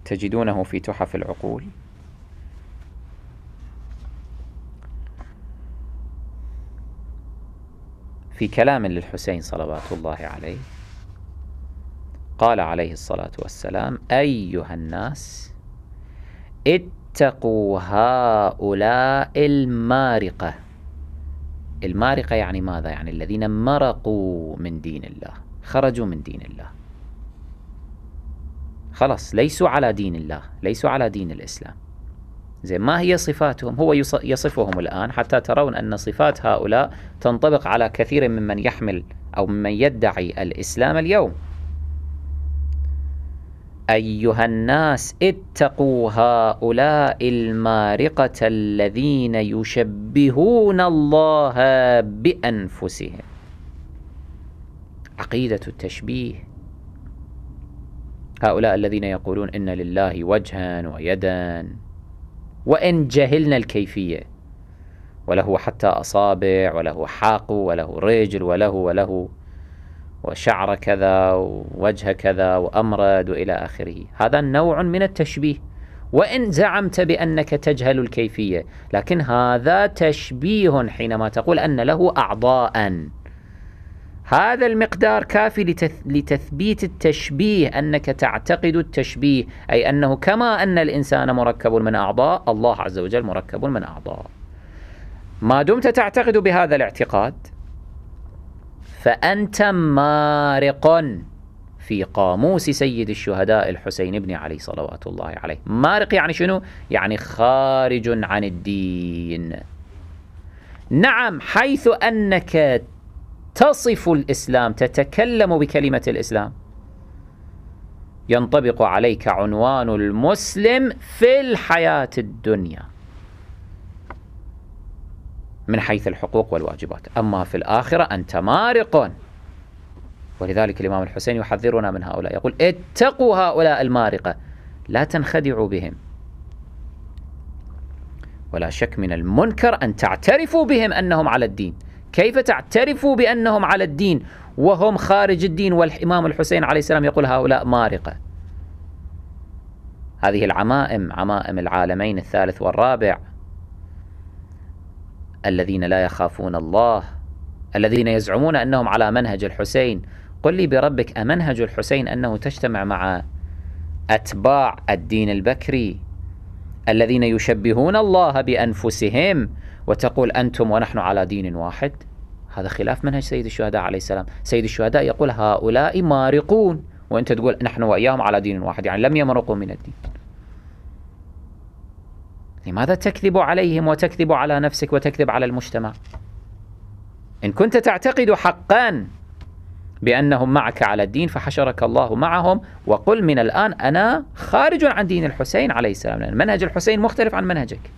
تجدونه في تحف العقول. في كلام للحسين صلوات الله عليه قال عليه الصلاة والسلام: أيها الناس اتقوا هؤلاء المارقة. المارقة يعني ماذا؟ يعني الذين مرقوا من دين الله، خرجوا من دين الله، خلاص ليسوا على دين الله، ليسوا على دين الإسلام. زين، ما هي صفاتهم؟ هو يصفهم الآن حتى ترون أن صفات هؤلاء تنطبق على كثير ممن يحمل أو ممن يدعي الإسلام اليوم. أيها الناس اتقوا هؤلاء المارقة الذين يشبهون الله بأنفسهم. عقيدة التشبيه، هؤلاء الذين يقولون إن لله وجها ويدا، وإن جهلنا الكيفية، وله حتى أصابع، وله حاق، وله رجل، وله وشعر كذا، ووجه كذا، وأمرد، وإلى آخره. هذا نوع من التشبيه، وإن زعمت بأنك تجهل الكيفية، لكن هذا تشبيه حينما تقول أن له أعضاء. هذا المقدار كافي لتثبيت التشبيه، أنك تعتقد التشبيه، أي أنه كما أن الإنسان مركب من أعضاء، الله عز وجل مركب من أعضاء. ما دمت تعتقد بهذا الاعتقاد فأنت مارق في قاموس سيد الشهداء الحسين بن علي صلوات الله عليه. مارق يعني شنو؟ يعني خارج عن الدين. نعم، حيث أنك تصف الإسلام، تتكلم بكلمة الإسلام، ينطبق عليك عنوان المسلم في الحياة الدنيا من حيث الحقوق والواجبات، أما في الآخرة أنت مارق. ولذلك الإمام الحسين يحذرنا من هؤلاء، يقول: اتقوا هؤلاء المارقة، لا تنخدعوا بهم. ولا شك من المنكر أن تعترفوا بهم أنهم على الدين. كيف تعترفوا بأنهم على الدين وهم خارج الدين؟ والإمام الحسين عليه السلام يقول هؤلاء مارقة. هذه العمائم، عمائم العالمين الثالث والرابع، الذين لا يخافون الله، الذين يزعمون أنهم على منهج الحسين. قل لي بربك، أمنهج الحسين أنه تجتمع مع أتباع الدين البكري الذين يشبهون الله بأنفسهم وتقول أنتم ونحن على دين واحد؟ هذا خلاف منهج سيد الشهداء عليه السلام. سيد الشهداء يقول هؤلاء مارقون، وأنت تقول نحن وإياهم على دين واحد، يعني لم يمرقوا من الدين. لماذا تكذب عليهم وتكذب على نفسك وتكذب على المجتمع؟ إن كنت تعتقد حقا بأنهم معك على الدين فحشرك الله معهم، وقل من الآن أنا خارج عن دين الحسين عليه السلام، لأن منهج الحسين مختلف عن منهجك.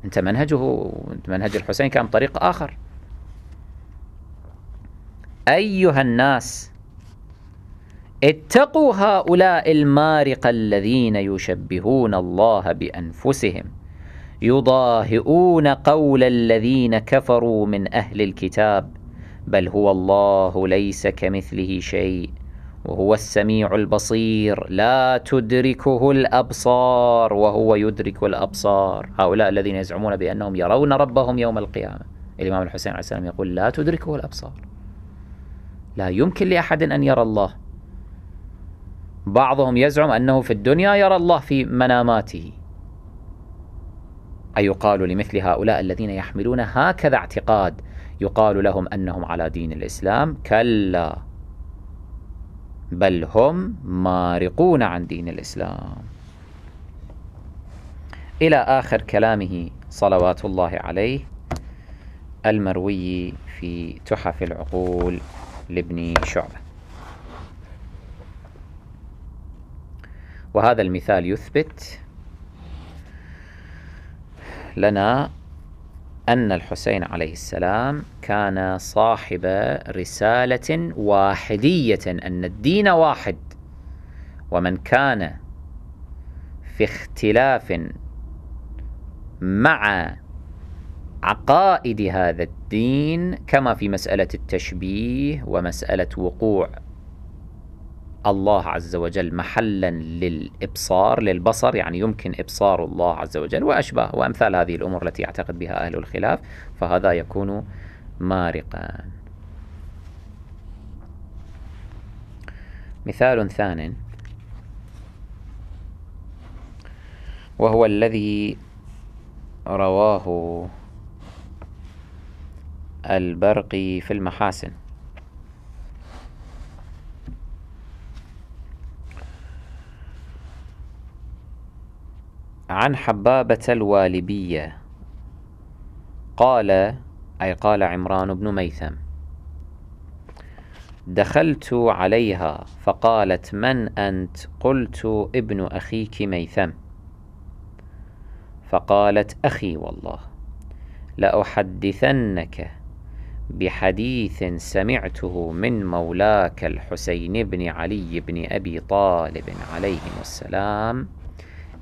أنت منهج الحسين كان طريق آخر. أيها الناس اتقوا هؤلاء المارقة الذين يشبهون الله بأنفسهم، يضاهئون قول الذين كفروا من أهل الكتاب: بل هو الله ليس كمثله شيء وهو السميع البصير لا تدركه الأبصار وهو يدرك الأبصار. هؤلاء الذين يزعمون بأنهم يرون ربهم يوم القيامة، الإمام الحسين عليه السلام يقول لا تدركه الأبصار، لا يمكن لأحد أن يرى الله. بعضهم يزعم أنه في الدنيا يرى الله في مناماته. أيقال لمثل هؤلاء الذين يحملون هكذا اعتقاد، يقال لهم أنهم على دين الإسلام؟ كلا، بل هم مارقون عن دين الإسلام. إلى آخر كلامه صلوات الله عليه المروي في تحف العقول لابن شعبة. وهذا المثال يثبت لنا أن الحسين عليه السلام كان صاحب رسالة واحدية، أن الدين واحد، ومن كان في اختلاف مع عقائد هذا الدين كما في مسألة التشبيه ومسألة وقوع الله عز وجل محلا للإبصار، للبصر، يعني يمكن إبصار الله عز وجل وأشباه وأمثال هذه الأمور التي يعتقد بها أهل الخلاف، فهذا يكون مارقا. مثال ثان وهو الذي رواه البرقي في المحاسن عن حبابة الوالبية قال، أي قال عمران بن ميثم: دخلت عليها فقالت: من أنت؟ قلت: ابن أخيك ميثم. فقالت: أخي والله لأحدثنك بحديث سمعته من مولاك الحسين بن علي بن أبي طالب عليهم السلام،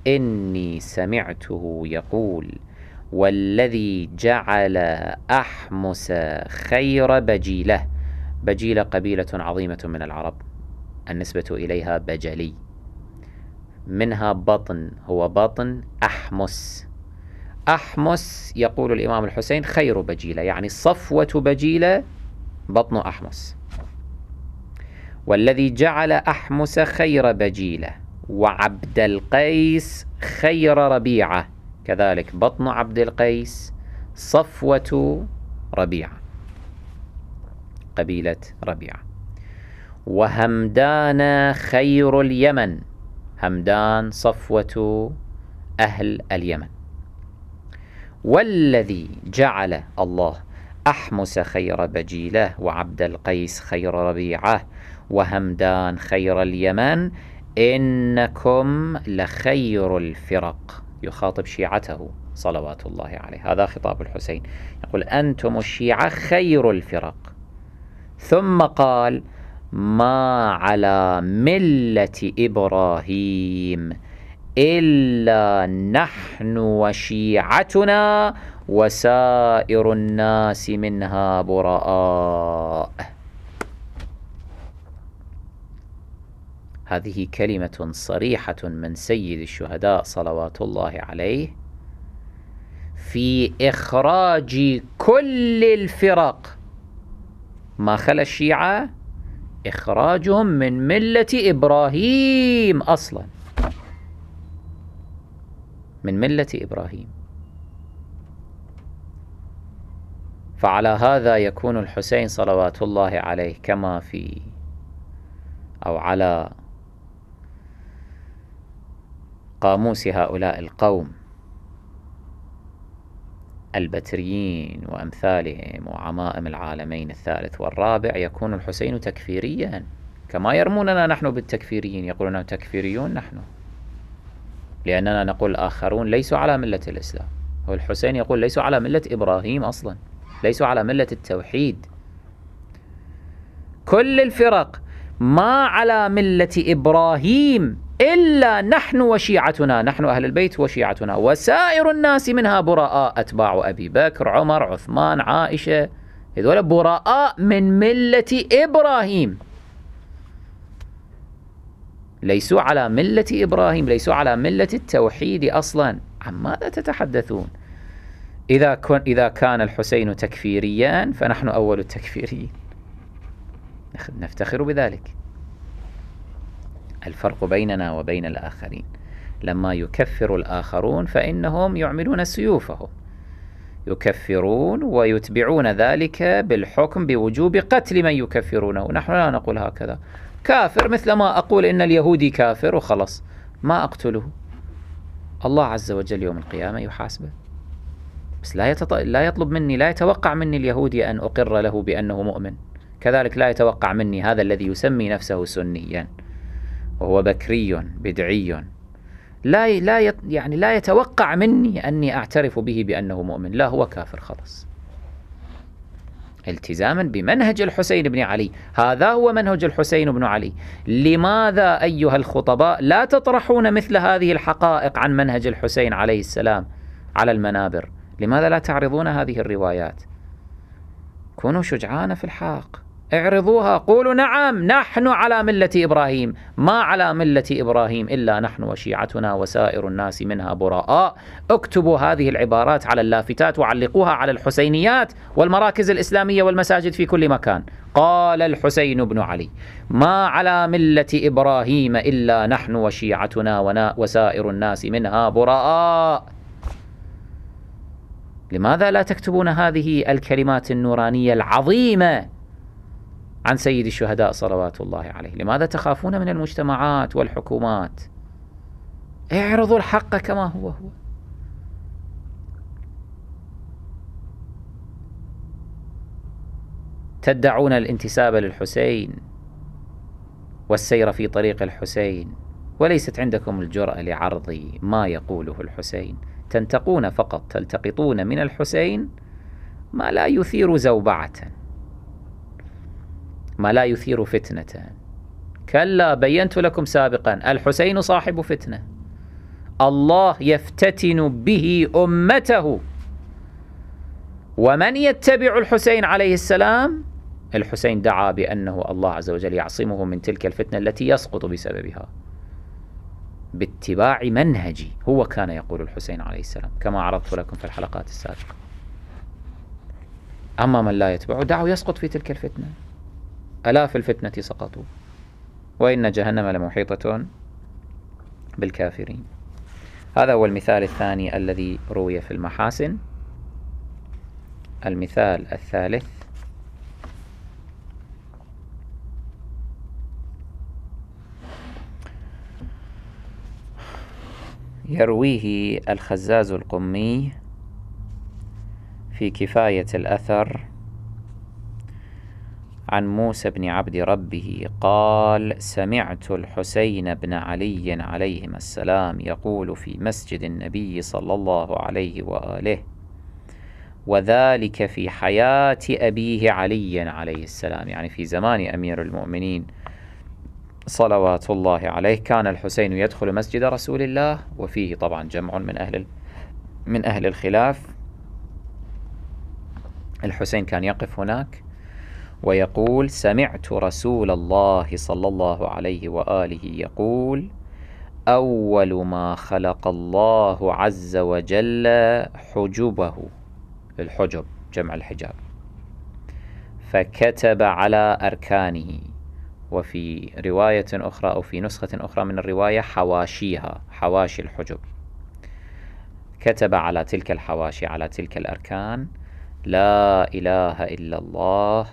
إني سمعته يقول: والذي جعل أحمس خير بجيلة. بجيلة قبيلة عظيمة من العرب النسبة إليها بجلي، منها بطن، هو بطن أحمس. أحمس يقول الإمام الحسين خير بجيلة، يعني صفوة بجيلة بطن أحمس. والذي جعل أحمس خير بجيلة، وعبد القيس خير ربيعة، كذلك بطن عبد القيس صفوة ربيعة، قبيلة ربيعة. وهمدان خير اليمن، همدان صفوة أهل اليمن. والذي جعل الله أحمس خير بجيلة، وعبد القيس خير ربيعة، وهمدان خير اليمن، إنكم لخير الفرق. يخاطب شيعته صلوات الله عليه، هذا خطاب الحسين، يقول: أنتم الشيعة خير الفرق. ثم قال: ما على ملة إبراهيم إلا نحن وشيعتنا وسائر الناس منها براء. هذه كلمة صريحة من سيد الشهداء صلوات الله عليه في إخراج كل الفرق ما خلا الشيعة، إخراجهم من ملة إبراهيم أصلا، من ملة إبراهيم. فعلى هذا يكون الحسين صلوات الله عليه كما في أو على قاموس هؤلاء القوم البتريين وأمثالهم وعمائم العالمين الثالث والرابع، يكون الحسين تكفيريا كما يرموننا نحن بالتكفيريين، يقولون تكفيريون نحن لأننا نقول الآخرون ليسوا على ملة الإسلام. هو الحسين يقول ليسوا على ملة إبراهيم أصلا، ليسوا على ملة التوحيد. كل الفرق ما على ملة إبراهيم إلا نحن وشيعتنا، نحن أهل البيت وشيعتنا، وسائر الناس منها براء، أتباع أبي بكر، عمر، عثمان، عائشة، هذول براء من ملة إبراهيم، ليسوا على ملة إبراهيم، ليسوا على ملة التوحيد أصلا. عن ماذا تتحدثون؟ إذا كان الحسين تكفيريا فنحن أول التكفيريين، نفتخر بذلك. الفرق بيننا وبين الآخرين لما يكفر الآخرون فإنهم يعملون سيوفهم، يكفرون ويتبعون ذلك بالحكم بوجوب قتل من يكفرونه. نحن لا نقول هكذا، كافر مثل ما أقول إن اليهودي كافر وخلص ما أقتله، الله عز وجل يوم القيامة يحاسبه. بس لا يطلب مني، لا يتوقع مني اليهودي أن أقر له بأنه مؤمن، كذلك لا يتوقع مني هذا الذي يسمي نفسه سنيا وهو بكري بدعي، لا يتوقع مني أني أعترف به بأنه مؤمن، لا، هو كافر خلاص، التزاما بمنهج الحسين بن علي. هذا هو منهج الحسين بن علي. لماذا أيها الخطباء لا تطرحون مثل هذه الحقائق عن منهج الحسين عليه السلام على المنابر؟ لماذا لا تعرضون هذه الروايات؟ كونوا شجعان في الحق، اعرضوها، قولوا نعم نحن على ملة إبراهيم، ما على ملة إبراهيم إلا نحن وشيعتنا وسائر الناس منها براء. اكتبوا هذه العبارات على اللافتات وعلقوها على الحسينيات والمراكز الإسلامية والمساجد في كل مكان. قال الحسين بن علي: ما على ملة إبراهيم إلا نحن وشيعتنا وسائر الناس منها براء. لماذا لا تكتبون هذه الكلمات النورانية العظيمة عن سيد الشهداء صلوات الله عليه؟ لماذا تخافون من المجتمعات والحكومات؟ اعرضوا الحق كما هو. تدعون الانتساب للحسين والسير في طريق الحسين، وليست عندكم الجرأة لعرض ما يقوله الحسين. تنتقون فقط، تلتقطون من الحسين ما لا يثير زوبعة، ما لا يثير فتنة. كلا، بينت لكم سابقا الحسين صاحب فتنة، الله يفتتن به أمته، ومن يتبع الحسين عليه السلام، الحسين دعا بأنه الله عز وجل يعصمه من تلك الفتنة التي يسقط بسببها باتباع منهجي. هو كان يقول الحسين عليه السلام كما عرضت لكم في الحلقات السابقة. أما من لا يتبعه دعوا يسقط في تلك الفتنة. ألا في الفتنة سقطوا، وإن جهنم لمحيطة بالكافرين. هذا هو المثال الثاني الذي روي في المحاسن. المثال الثالث: يرويه الخزاز القمي في كفاية الأثر عن موسى بن عبد ربه قال: سمعت الحسين بن علي عليهما السلام يقول في مسجد النبي صلى الله عليه وآله، وذلك في حياة أبيه علي عليه السلام، يعني في زمان أمير المؤمنين صلوات الله عليه، كان الحسين يدخل مسجد رسول الله، وفيه طبعا جمع من أهل الخلاف. الحسين كان يقف هناك ويقول: سمعت رسول الله صلى الله عليه وآله يقول: أول ما خلق الله عز وجل حجبه، الحجب جمع الحجاب، فكتب على أركانه، وفي رواية أخرى أو في نسخة أخرى من الرواية حواشيها، حواشي الحجب، كتب على تلك الحواشي، على تلك الأركان: لا إله إلا الله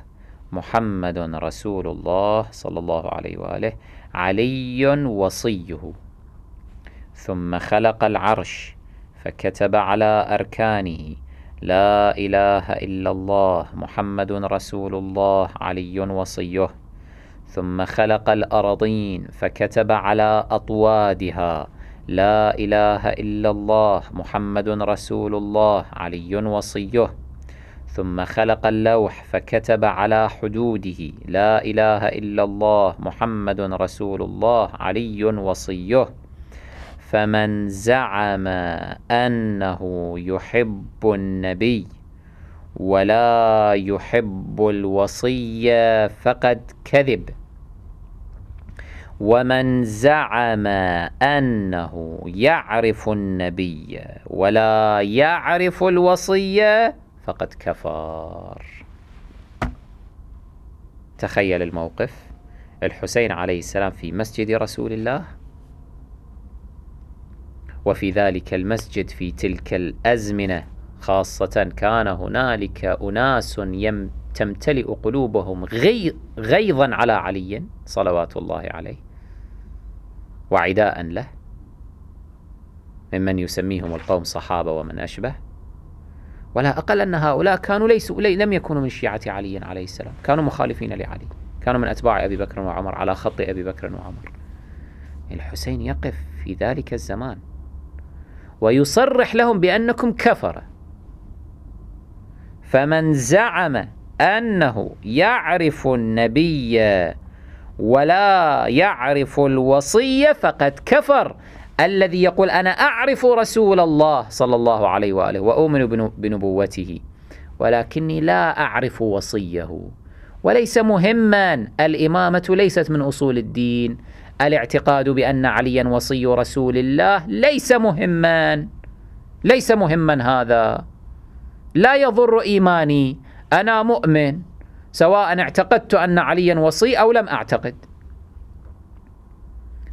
محمد رسول الله صلى الله عليه وآله علي وصيه. ثم خلق العرش فكتب على أركانه: لا إله إلا الله محمد رسول الله علي وصيه. ثم خلق الأرضين فكتب على أطوادها: لا إله إلا الله محمد رسول الله علي وصيه. ثم خلق اللوح فكتب على حدوده: لا إله إلا الله محمد رسول الله علي وصيه. فمن زعم أنه يحب النبي ولا يحب الوصي فقد كذب، ومن زعم أنه يعرف النبي ولا يعرف الوصي فقد كفر. تخيل الموقف: الحسين عليه السلام في مسجد رسول الله، وفي ذلك المسجد في تلك الأزمنة خاصة كان هنالك أناس تمتلئ قلوبهم غيظا على علي صلوات الله عليه وعداء له، ممن يسميهم القوم صحابة ومن أشبه، ولا أقل أن هؤلاء كانوا لم يكونوا من شيعة علي عليه السلام، كانوا مخالفين لعلي، كانوا من أتباع أبي بكر وعمر، على خط أبي بكر وعمر. الحسين يقف في ذلك الزمان ويصرح لهم بأنكم كفرة. فمن زعم أنه يعرف النبي ولا يعرف الوصي فقد كفر. الذي يقول أنا أعرف رسول الله صلى الله عليه وآله وأؤمن بنبوته ولكني لا أعرف وصيه، وليس مهما. الإمامة ليست من أصول الدين. الاعتقاد بأن عليا وصي رسول الله ليس مهما، ليس مهما. هذا لا يضر إيماني، أنا مؤمن سواء اعتقدت أن عليا وصي أو لم أعتقد.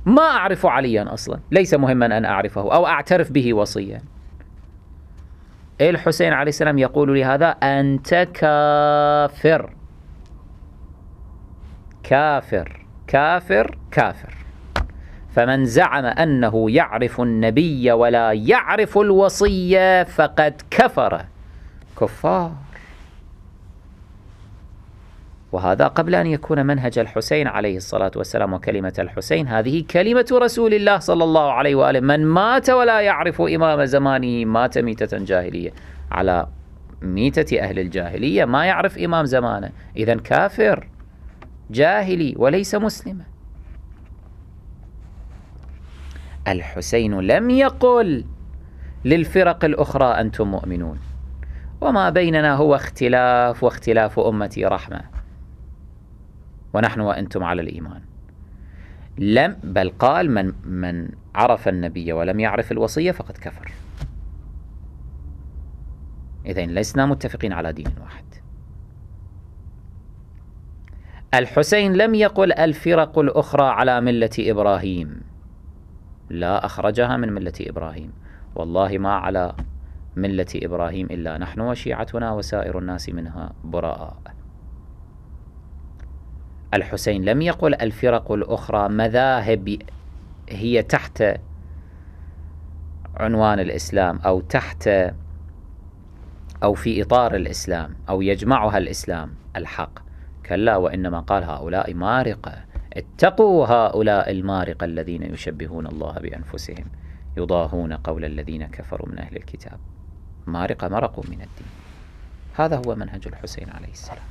ما أعرف عليا أصلا، ليس مهما أن أعرفه أو أعترف به وصيا. الحسين عليه السلام يقول لهذا: أنت كافر كافر كافر كافر. فمن زعم أنه يعرف النبي ولا يعرف الوصية فقد كفر كفار. وهذا قبل أن يكون منهج الحسين عليه الصلاة والسلام وكلمة الحسين. هذه كلمة رسول الله صلى الله عليه وآله: من مات ولا يعرف إمام زمانه مات ميتة جاهلية. على ميتة أهل الجاهلية، ما يعرف إمام زمانه، إذن كافر جاهلي وليس مسلما. الحسين لم يقل للفرق الأخرى أنتم مؤمنون، وما بيننا هو اختلاف، واختلاف أمتي رحمة، ونحن وأنتم على الإيمان. بل قال: من عرف النبي ولم يعرف الوصية فقد كفر. إذن لسنا متفقين على دين واحد. الحسين لم يقل الفرق الأخرى على ملة إبراهيم، لا، أخرجها من ملة إبراهيم. والله ما على ملة إبراهيم إلا نحن وشيعتنا وسائر الناس منها براء. الحسين لم يقل الفرق الأخرى مذاهب هي تحت عنوان الإسلام أو تحت أو في إطار الإسلام أو يجمعها الإسلام الحق. كلا، وإنما قال: هؤلاء مارقة، اتقوا هؤلاء المارقة الذين يشبهون الله بأنفسهم يضاهون قول الذين كفروا من أهل الكتاب. مارقة، مرقوا من الدين. هذا هو منهج الحسين عليه السلام.